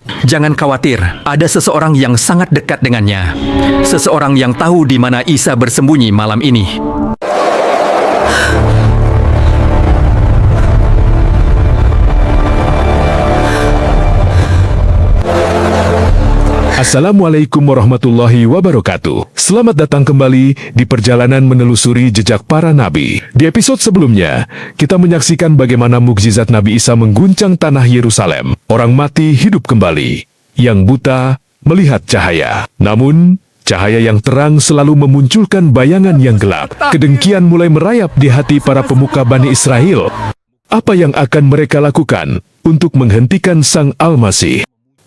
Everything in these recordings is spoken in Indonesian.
Jangan khawatir, ada seseorang yang sangat dekat dengannya. Seseorang yang tahu di mana Isa bersembunyi malam ini. Assalamualaikum warahmatullahi wabarakatuh. Selamat datang kembali di perjalanan menelusuri jejak para nabi. Di episode sebelumnya, kita menyaksikan bagaimana mukjizat Nabi Isa mengguncang tanah Yerusalem. Orang mati hidup kembali, yang buta melihat cahaya. Namun, cahaya yang terang selalu memunculkan bayangan yang gelap. Kedengkian mulai merayap di hati para pemuka Bani Israel. Apa yang akan mereka lakukan untuk menghentikan Sang Al-Masih?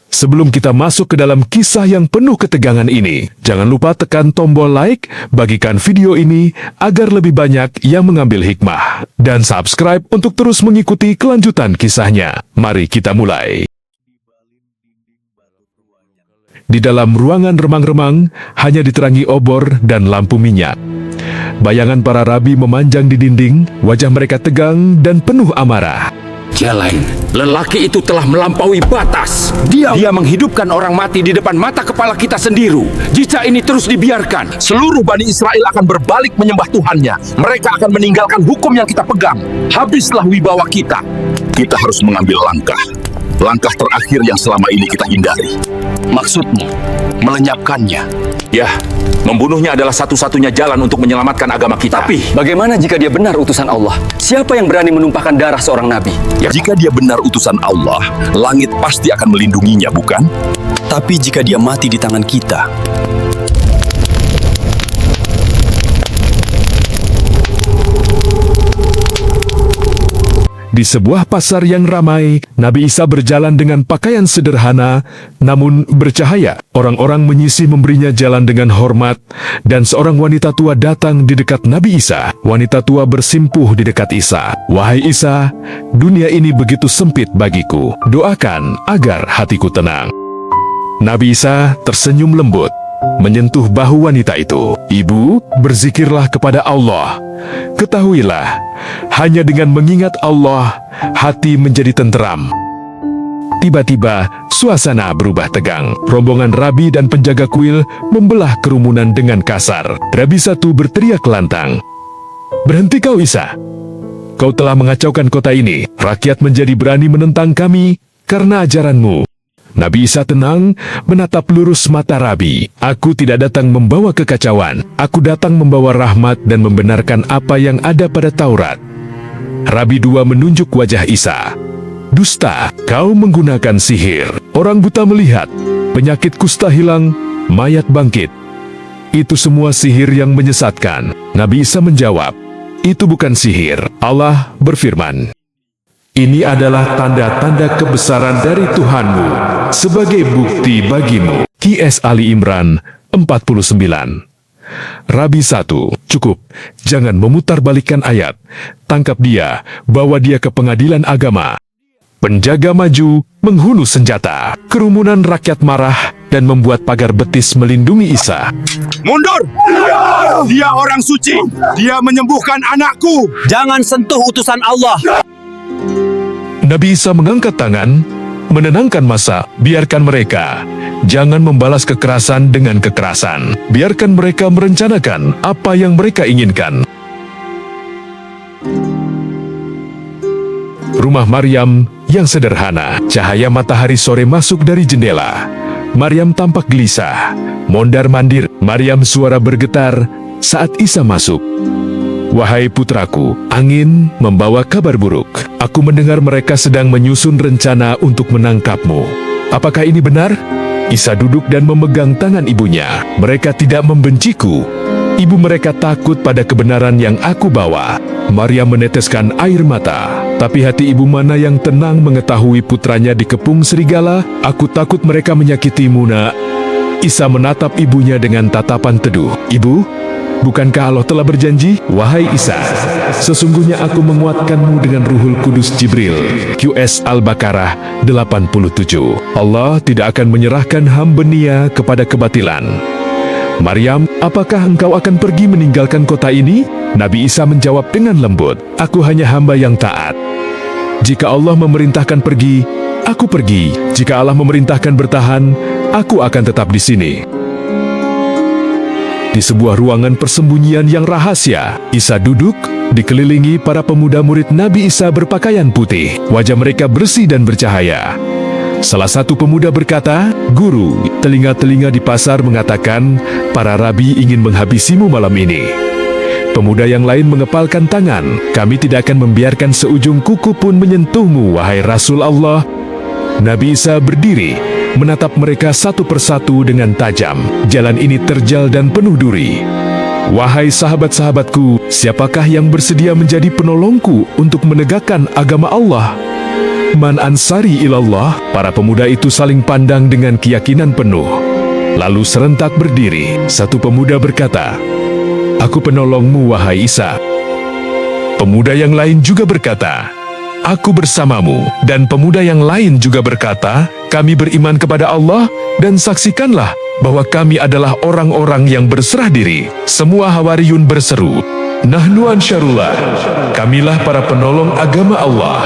Sebelum kita masuk ke dalam kisah yang penuh ketegangan ini, jangan lupa tekan tombol like, bagikan video ini agar lebih banyak yang mengambil hikmah, dan subscribe untuk terus mengikuti kelanjutan kisahnya. Mari kita mulai. Di dalam ruangan remang-remang, hanya diterangi obor dan lampu minyak. Bayangan para rabi memanjang di dinding, wajah mereka tegang dan penuh amarah. Jalan, lelaki itu telah melampaui batas. Dia menghidupkan orang mati di depan mata kepala kita sendiri. Jika ini terus dibiarkan, seluruh Bani Israel akan berbalik menyembah Tuhannya. Mereka akan meninggalkan hukum yang kita pegang. Habislah wibawa kita. Kita harus mengambil langkah. Langkah terakhir yang selama ini kita hindari. Maksudmu, melenyapkannya? Ya, membunuhnya adalah satu-satunya jalan untuk menyelamatkan agama kita. Tapi, bagaimana jika dia benar utusan Allah? Siapa yang berani menumpahkan darah seorang nabi? Ya, jika dia benar utusan Allah, langit pasti akan melindunginya, bukan? Tapi jika dia mati di tangan kita, Di sebuah pasar yang ramai, Nabi Isa berjalan dengan pakaian sederhana, namun bercahaya. Orang-orang menyisih memberinya jalan dengan hormat, dan seorang wanita tua datang di dekat Nabi Isa. Wanita tua bersimpuh di dekat Isa. "Wahai Isa, dunia ini begitu sempit bagiku. Doakan agar hatiku tenang." Nabi Isa tersenyum lembut, menyentuh bahu wanita itu. "Ibu, berzikirlah kepada Allah. Ketahuilah, hanya dengan mengingat Allah, hati menjadi tenteram." Tiba-tiba, suasana berubah tegang. Rombongan rabi dan penjaga kuil membelah kerumunan dengan kasar. Rabi satu berteriak lantang, "Berhenti kau, Isa! Kau telah mengacaukan kota ini. Rakyat menjadi berani menentang kami karena ajaranmu." Nabi Isa tenang, menatap lurus mata rabi. "Aku tidak datang membawa kekacauan. Aku datang membawa rahmat dan membenarkan apa yang ada pada Taurat." Rabi dua menunjuk wajah Isa. "Dusta, kau menggunakan sihir. Orang buta melihat, penyakit kusta hilang, mayat bangkit. Itu semua sihir yang menyesatkan." Nabi Isa menjawab, "Itu bukan sihir." Allah berfirman, "Ini adalah tanda-tanda kebesaran dari Tuhanmu sebagai bukti bagimu." QS Ali Imran 49. Rabi 1, "Cukup, jangan memutarbalikkan ayat. Tangkap dia, bawa dia ke pengadilan agama." Penjaga maju, menghunus senjata. Kerumunan rakyat marah dan membuat pagar betis melindungi Isa. Mundur! Dia orang suci. Dia menyembuhkan anakku. jangan sentuh utusan Allah. Nabi Isa mengangkat tangan, menenangkan massa. "Biarkan mereka. Jangan membalas kekerasan dengan kekerasan. Biarkan mereka merencanakan apa yang mereka inginkan." Rumah Maryam yang sederhana. Cahaya matahari sore masuk dari jendela. Maryam tampak gelisah, mondar-mandir. Maryam suara bergetar saat Isa masuk. "Wahai putraku, angin membawa kabar buruk. Aku mendengar mereka sedang menyusun rencana untuk menangkapmu. Apakah ini benar?" Isa duduk dan memegang tangan ibunya. "Mereka tidak membenciku. Ibu mereka takut pada kebenaran yang aku bawa." Maryam meneteskan air mata. Tapi hati ibu mana yang tenang mengetahui putranya dikepung serigala? "Aku takut mereka menyakitimu, nak." Isa menatap ibunya dengan tatapan teduh. "Ibu, bukankah Allah telah berjanji?" "Wahai Isa, sesungguhnya aku menguatkanmu dengan Ruhul Kudus Jibril." QS Al-Baqarah 87. Allah tidak akan menyerahkan hamba-Nya kepada kebatilan. "Maryam, apakah engkau akan pergi meninggalkan kota ini?" Nabi Isa menjawab dengan lembut, "Aku hanya hamba yang taat. Jika Allah memerintahkan pergi, Aku pergi. Jika Allah memerintahkan bertahan, aku akan tetap di sini. Di sebuah ruangan persembunyian yang rahasia, Isa duduk, dikelilingi para pemuda murid Nabi Isa berpakaian putih. Wajah mereka bersih dan bercahaya. Salah satu pemuda berkata, "Guru, telinga-telinga di pasar mengatakan para rabi ingin menghabisimu malam ini." Pemuda yang lain mengepalkan tangan, "Kami tidak akan membiarkan seujung kuku pun menyentuhmu, wahai Rasul Allah." Nabi Isa berdiri, menatap mereka satu persatu dengan tajam. Jalan ini terjal dan penuh duri. "Wahai sahabat-sahabatku, siapakah yang bersedia menjadi penolongku untuk menegakkan agama Allah?" "Man ansari ilallah." Para pemuda itu saling pandang dengan keyakinan penuh. Lalu serentak berdiri. Satu pemuda berkata, "Aku penolongmu, wahai Isa." Pemuda yang lain juga berkata, "Aku bersamamu." Dan pemuda yang lain juga berkata, "Kami beriman kepada Allah dan saksikanlah bahwa kami adalah orang-orang yang berserah diri." Semua Hawariyun berseru, "Nahnu Ansarullah." Kamilah para penolong agama Allah.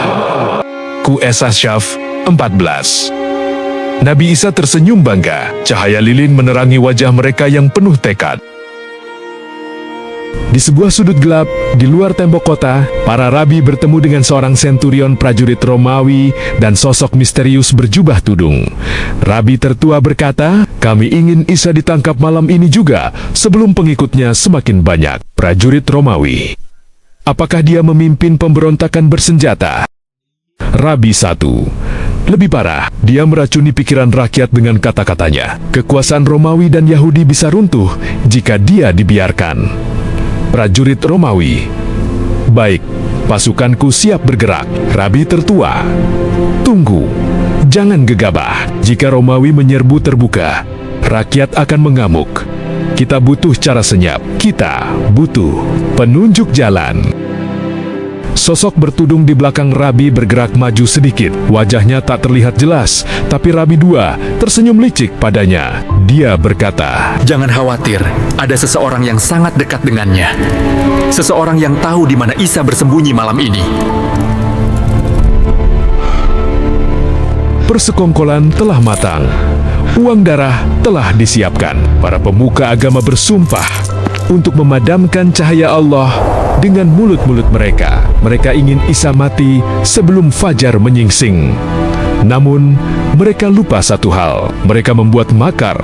QS Asyaf 14. Nabi Isa tersenyum bangga. Cahaya lilin menerangi wajah mereka yang penuh tekad. Di sebuah sudut gelap, di luar tembok kota, para rabi bertemu dengan seorang senturion prajurit Romawi dan sosok misterius berjubah tudung. Rabi tertua berkata, "Kami ingin Isa ditangkap malam ini juga, sebelum pengikutnya semakin banyak." Prajurit Romawi, "Apakah dia memimpin pemberontakan bersenjata?" Rabi satu, "Lebih parah, dia meracuni pikiran rakyat dengan kata-katanya. Kekuasaan Romawi dan Yahudi bisa runtuh jika dia dibiarkan." Prajurit Romawi, "Baik, pasukanku siap bergerak." Rabi tertua, "Tunggu, jangan gegabah. Jika Romawi menyerbu terbuka, rakyat akan mengamuk. Kita butuh cara senyap. Kita butuh penunjuk jalan." Sosok bertudung di belakang Rabi bergerak maju sedikit. Wajahnya tak terlihat jelas, tapi Rabi II tersenyum licik padanya. Dia berkata, Jangan khawatir, ada seseorang yang sangat dekat dengannya. Seseorang yang tahu di mana Isa bersembunyi malam ini. persekongkolan telah matang. Uang darah telah disiapkan. Para pemuka agama bersumpah untuk memadamkan cahaya Allah dengan mulut-mulut mereka. Mereka ingin Isa mati sebelum fajar menyingsing. Namun, mereka lupa satu hal. Mereka membuat makar,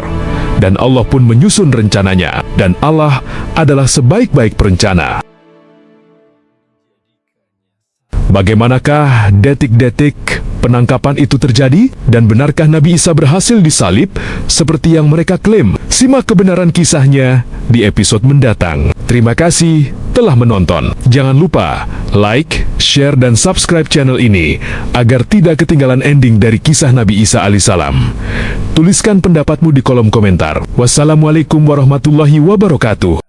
dan Allah pun menyusun rencananya. Dan Allah adalah sebaik-baik perencana. Bagaimanakah detik-detik penangkapan itu terjadi? Dan benarkah Nabi Isa berhasil disalib seperti yang mereka klaim? Simak kebenaran kisahnya di episode mendatang. Terima kasih telah menonton. Jangan lupa like, share, dan subscribe channel ini agar tidak ketinggalan ending dari kisah Nabi Isa alaihissalam. Tuliskan pendapatmu di kolom komentar. Wassalamualaikum warahmatullahi wabarakatuh.